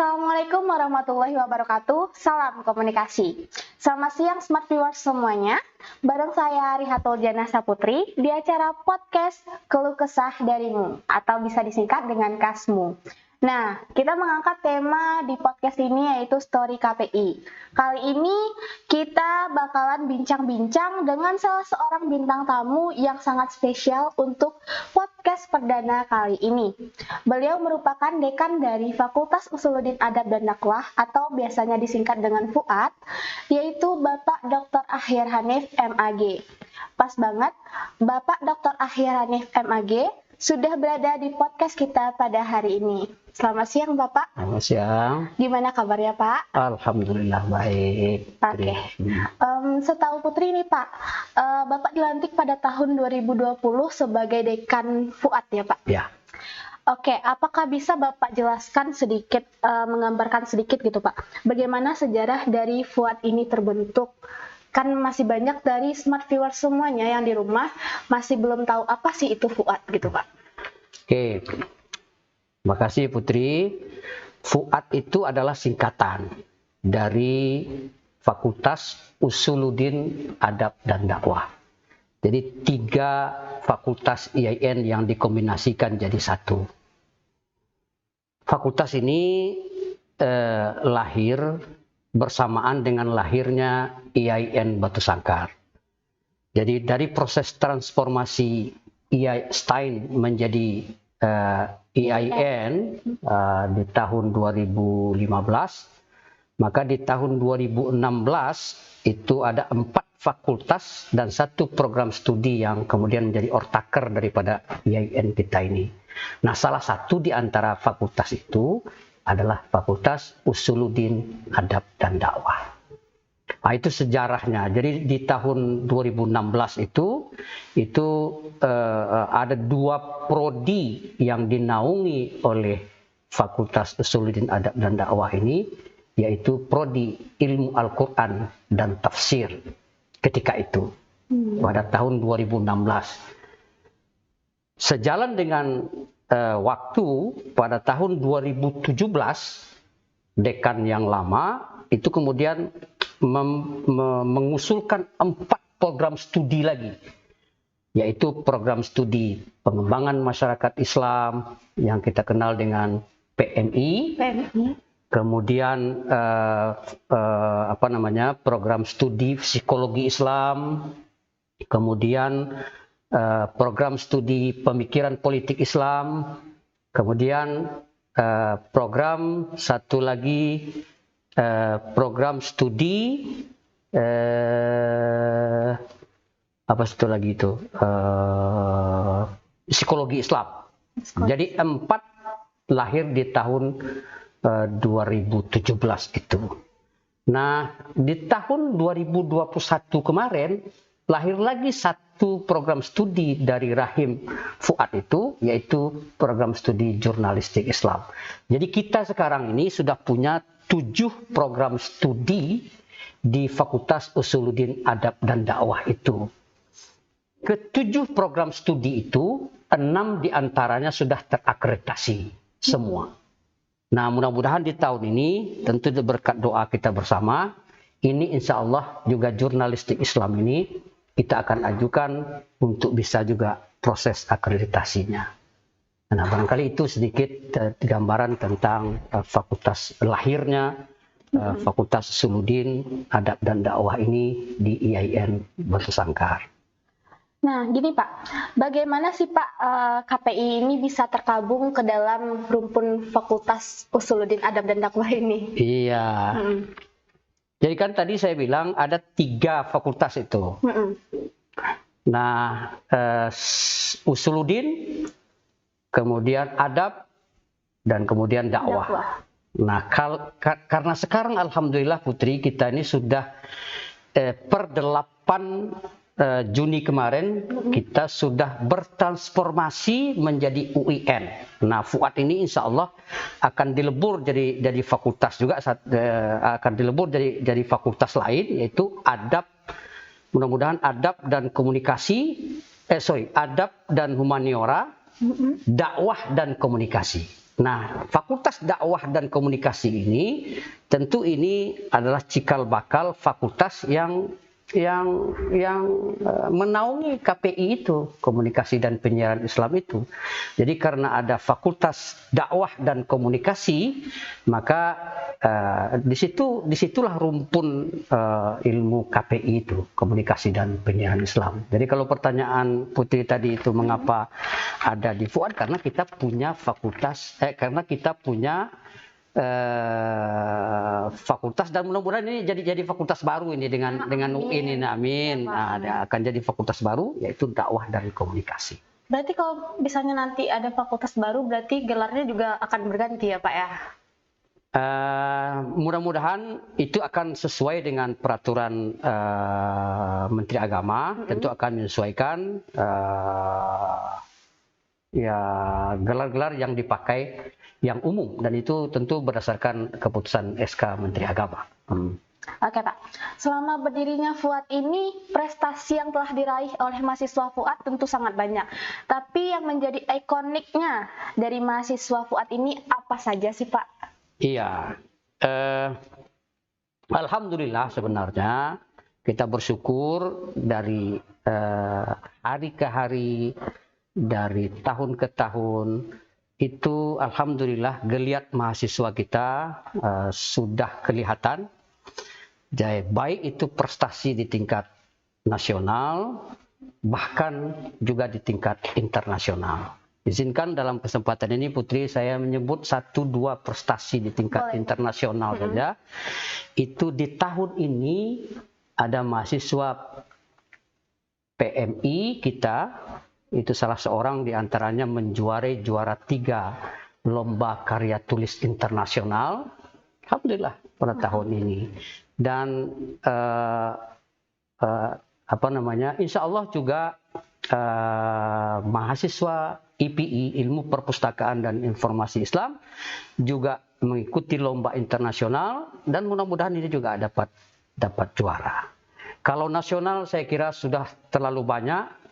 Assalamualaikum warahmatullahi wabarakatuh. Salam komunikasi. Selamat siang Smart Viewers semuanya. Bareng saya Rihatul Jana Saputri di acara podcast Keluh Kesah Darimu atau bisa disingkat dengan KASMU. Nah, kita mengangkat tema di podcast ini yaitu Story KPI. Kali ini kita bakalan bincang-bincang dengan salah seorang bintang tamu yang sangat spesial untuk podcast perdana kali ini. Beliau merupakan dekan dari Fakultas Usuluddin Adab dan Dakwah atau biasanya disingkat dengan FUAD, yaitu Bapak Dr. Ahyar Hanif MAG. Pas banget, Bapak Dr. Ahyar Hanif MAG sudah berada di podcast kita pada hari ini. Selamat siang Bapak. Selamat siang. Gimana kabarnya Pak? Alhamdulillah baik. Oke. Setahu Putri nih Pak, Bapak dilantik pada tahun 2020 sebagai dekan FUAD ya Pak? Ya. Oke, apakah bisa Bapak jelaskan sedikit, menggambarkan sedikit gitu Pak, bagaimana sejarah dari FUAD ini terbentuk? Kan masih banyak dari smart viewers semuanya yang di rumah masih belum tahu apa sih itu FUAD gitu Pak. Oke, makasih Putri. FUAD itu adalah singkatan dari Fakultas Usuluddin Adab dan Dakwah. Jadi 3 fakultas IAIN yang dikombinasikan jadi satu. Fakultas ini lahir bersamaan dengan lahirnya IAIN Batu Sangkar. Jadi dari proses transformasi Stein menjadi IAIN di tahun 2015, maka di tahun 2016 itu ada 4 fakultas dan 1 program studi yang kemudian menjadi ortaker daripada IAIN kita ini. Nah, salah satu di antara fakultas itu adalah Fakultas Usuluddin Adab dan Dakwah. Nah, itu sejarahnya. Jadi di tahun 2016 itu ada 2 prodi yang dinaungi oleh Fakultas Usuluddin Adab dan Dakwah ini, yaitu prodi Ilmu Al-Quran dan Tafsir ketika itu pada tahun 2016. Sejalan dengan waktu pada tahun 2017 dekan yang lama itu kemudian mengusulkan 4 program studi lagi, yaitu program studi pengembangan masyarakat Islam yang kita kenal dengan PMI. Kemudian program studi psikologi Islam, kemudian program studi pemikiran politik Islam, kemudian program satu lagi program studi psikologi Islam. Jadi 4 lahir di tahun 2017 itu. Nah, di tahun 2021 kemarin lahir lagi 1 program studi dari rahim FUAD itu, yaitu program studi jurnalistik Islam. Jadi kita sekarang ini sudah punya 7 program studi di Fakultas Usuluddin Adab dan Dakwah itu. Ke-7 program studi itu, 6 diantaranya sudah terakreditasi semua. Nah, mudah-mudahan di tahun ini, tentu berkat doa kita bersama, ini insya Allah juga jurnalistik Islam ini kita akan ajukan untuk bisa juga proses akreditasinya. Nah, barangkali itu sedikit gambaran tentang fakultas lahirnya, Fakultas Usuluddin Adab dan Dakwah ini di IAIN Batu Sangkar. Nah, gini Pak, bagaimana sih Pak KPI ini bisa tergabung ke dalam rumpun Fakultas Usuluddin Adab dan Dakwah ini? Iya. Jadi kan tadi saya bilang ada 3 fakultas itu. Nah, Usuluddin, kemudian Adab, dan kemudian Dakwah. Nah, karena sekarang Alhamdulillah Putri, kita ini sudah per 8 Juni kemarin kita sudah bertransformasi menjadi UIN. Nah, FUAD ini insya Allah akan dilebur jadi fakultas juga, akan dilebur jadi fakultas lain, yaitu Adab. Mudah-mudahan Adab dan Komunikasi, Adab dan Humaniora, Dakwah dan Komunikasi. Nah, Fakultas Dakwah dan Komunikasi ini tentu ini adalah cikal bakal fakultas yang menaungi KPI itu, Komunikasi dan Penyiaran Islam itu. Jadi karena ada Fakultas Dakwah dan Komunikasi, maka disitulah rumpun ilmu KPI itu, Komunikasi dan Penyiaran Islam. Jadi kalau pertanyaan Putri tadi itu mengapa ada di FUAD, karena kita punya fakultas, dan mudah-mudahan ini jadi fakultas baru ini dengan UI ini, amin. Akan jadi fakultas baru, yaitu dakwah dan komunikasi. Berarti kalau misalnya nanti ada fakultas baru, berarti gelarnya juga akan berganti ya Pak ya? Mudah-mudahan itu akan sesuai dengan peraturan Menteri Agama. Tentu akan menyesuaikan gelar-gelar yang dipakai yang umum, dan itu tentu berdasarkan keputusan SK Menteri Agama. Oke Pak, selama berdirinya FUAD ini, prestasi yang telah diraih oleh mahasiswa FUAD tentu sangat banyak. Tapi yang menjadi ikoniknya dari mahasiswa FUAD ini apa saja sih Pak? Iya, alhamdulillah sebenarnya kita bersyukur dari hari ke hari, dari tahun ke tahun, itu alhamdulillah geliat mahasiswa kita sudah kelihatan. Jadi baik itu prestasi di tingkat nasional, bahkan juga di tingkat internasional. Izinkan dalam kesempatan ini Putri saya menyebut 1-2 prestasi di tingkat internasional saja. Itu di tahun ini ada mahasiswa PMI kita, itu salah seorang di antaranya menjuarai juara 3 lomba karya tulis internasional, alhamdulillah pada tahun ini. Dan insya Allah juga mahasiswa IPI, Ilmu Perpustakaan dan Informasi Islam, juga mengikuti lomba internasional, dan mudah-mudahan ini juga dapat juara. Kalau nasional saya kira sudah terlalu banyak.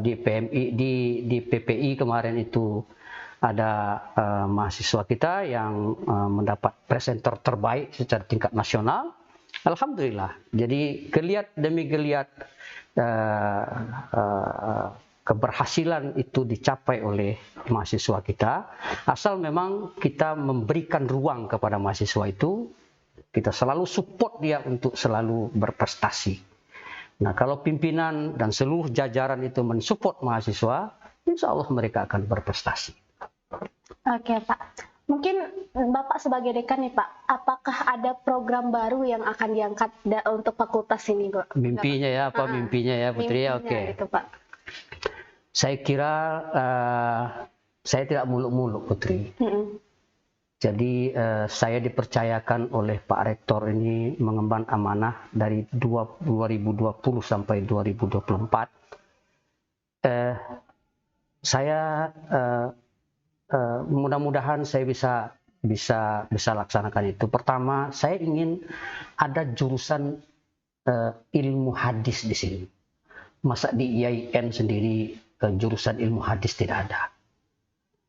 Di PMI, di PPI kemarin itu ada mahasiswa kita yang mendapat presenter terbaik secara tingkat nasional. Alhamdulillah. Jadi geliat demi geliat keberhasilan itu dicapai oleh mahasiswa kita. Asal memang kita memberikan ruang kepada mahasiswa itu, kita selalu support dia untuk selalu berprestasi. Nah, kalau pimpinan dan seluruh jajaran itu mensupport mahasiswa, insya Allah mereka akan berprestasi. Oke Pak, mungkin Bapak sebagai dekan nih Pak, apakah ada program baru yang akan diangkat untuk fakultas ini Pak? Mimpinya ya, apa mimpinya ya Putri? Oke. Itu, Pak. Saya kira saya tidak muluk-muluk Putri. Jadi saya dipercayakan oleh Pak Rektor ini mengemban amanah dari 2020 sampai 2024. Saya mudah-mudahan saya bisa laksanakan itu. Pertama, saya ingin ada jurusan ilmu hadis di sini. Masa di IAIN sendiri jurusan ilmu hadis tidak ada.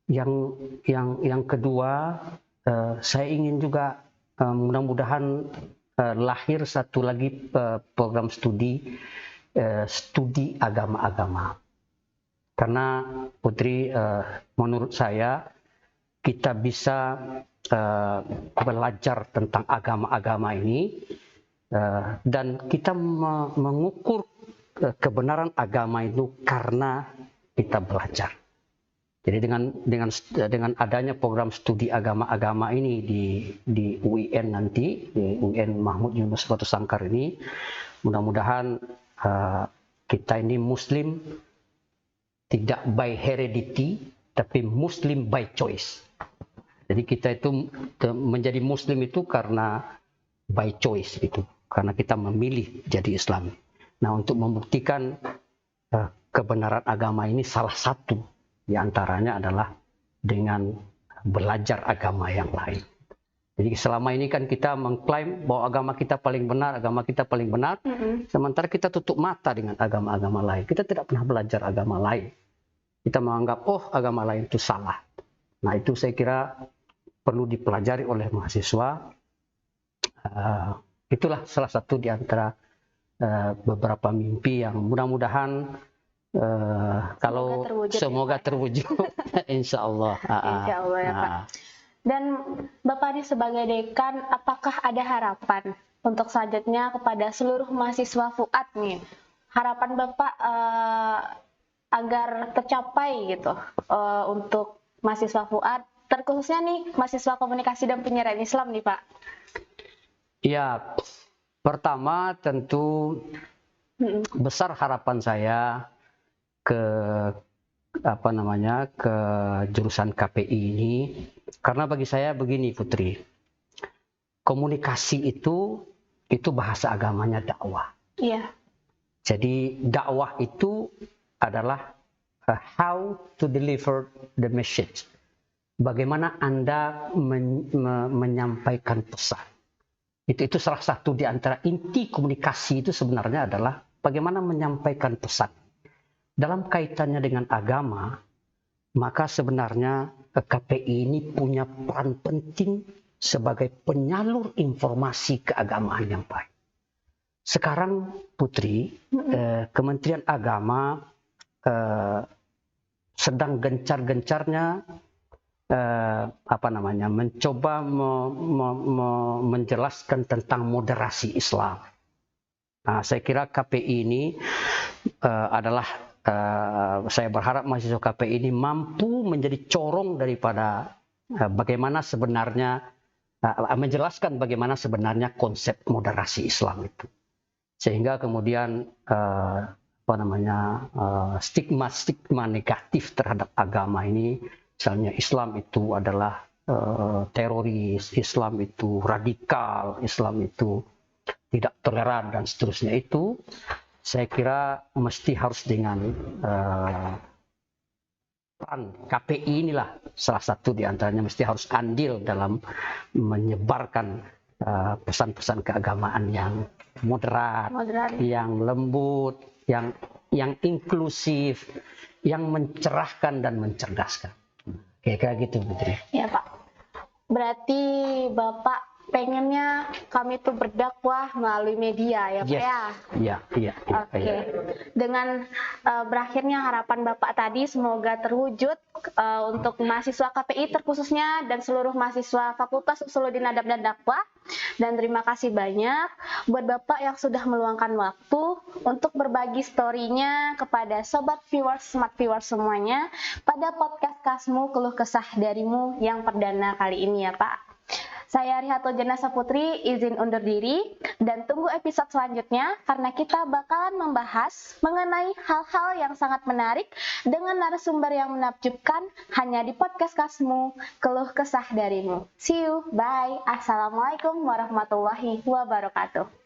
Yang kedua, saya ingin juga mudah-mudahan lahir satu lagi program studi agama-agama. Karena Putri, menurut saya kita bisa belajar tentang agama-agama ini dan kita mengukur kebenaran agama itu karena kita belajar. Jadi dengan adanya program studi agama-agama ini di UIN nanti, di UIN Mahmud Yunus Batu Sangkar ini, mudah-mudahan kita ini Muslim tidak by heredity, tapi Muslim by choice. Jadi kita itu menjadi Muslim itu karena by choice itu, karena kita memilih jadi Islam. Nah, untuk membuktikan kebenaran agama ini salah satu di antaranya adalah dengan belajar agama yang lain. Jadi selama ini kan kita mengklaim bahwa agama kita paling benar, sementara kita tutup mata dengan agama-agama lain. Kita tidak pernah belajar agama lain. Kita menganggap, oh agama lain itu salah. Nah, itu saya kira perlu dipelajari oleh mahasiswa. Itulah salah satu di antara beberapa mimpi yang mudah-mudahan kalau semoga terwujud, insya Allah. Insya Allah ya Pak. Dan Bapak ini sebagai dekan, apakah ada harapan untuk selanjutnya kepada seluruh mahasiswa FUAD nih? Harapan Bapak agar tercapai gitu untuk mahasiswa FUAD, terkhususnya nih mahasiswa komunikasi dan penyiaran Islam nih Pak. Ya, pertama tentu besar harapan saya ke ke jurusan KPI ini, karena bagi saya begini Putri, komunikasi itu bahasa agamanya dakwah. Iya. Jadi dakwah itu adalah how to deliver the message. Bagaimana Anda menyampaikan pesan. Itu salah satu di antara inti komunikasi itu sebenarnya adalah bagaimana menyampaikan pesan. Dalam kaitannya dengan agama, maka sebenarnya KPI ini punya peran penting sebagai penyalur informasi keagamaan yang baik. Sekarang Putri, Kementerian Agama sedang gencar-gencarnya mencoba menjelaskan tentang moderasi Islam. Nah, saya kira KPI ini saya berharap mahasiswa KPI ini mampu menjadi corong daripada bagaimana sebenarnya menjelaskan bagaimana sebenarnya konsep moderasi Islam itu, sehingga kemudian stigma negatif terhadap agama ini, misalnya Islam itu adalah teroris, Islam itu radikal, Islam itu tidak toleran dan seterusnya, itu saya kira mesti harus dengan peran KPI inilah salah satu di antaranya, mesti harus andil dalam menyebarkan pesan-pesan keagamaan yang moderat, yang lembut, yang inklusif, yang mencerahkan dan mencerdaskan. Kayak gitu Putri. Ya Pak. Berarti Bapak pengennya kami tuh berdakwah melalui media ya Pak ya? Iya. Oke. Dengan berakhirnya harapan Bapak tadi semoga terwujud untuk mahasiswa KPI terkhususnya dan seluruh mahasiswa Fakultas Usuluddin Adab dan Dakwah. Dan terima kasih banyak buat Bapak yang sudah meluangkan waktu untuk berbagi story-nya kepada sobat viewers, smart viewers semuanya pada podcast Kasmu Keluh Kesah Darimu yang perdana kali ini ya Pak. Saya Rihatul Janasa Putri izin undur diri dan tunggu episode selanjutnya karena kita bakalan membahas mengenai hal-hal yang sangat menarik dengan narasumber yang menakjubkan hanya di podcast Kasmu Keluh Kesah Darimu. See you, bye. Assalamualaikum warahmatullahi wabarakatuh.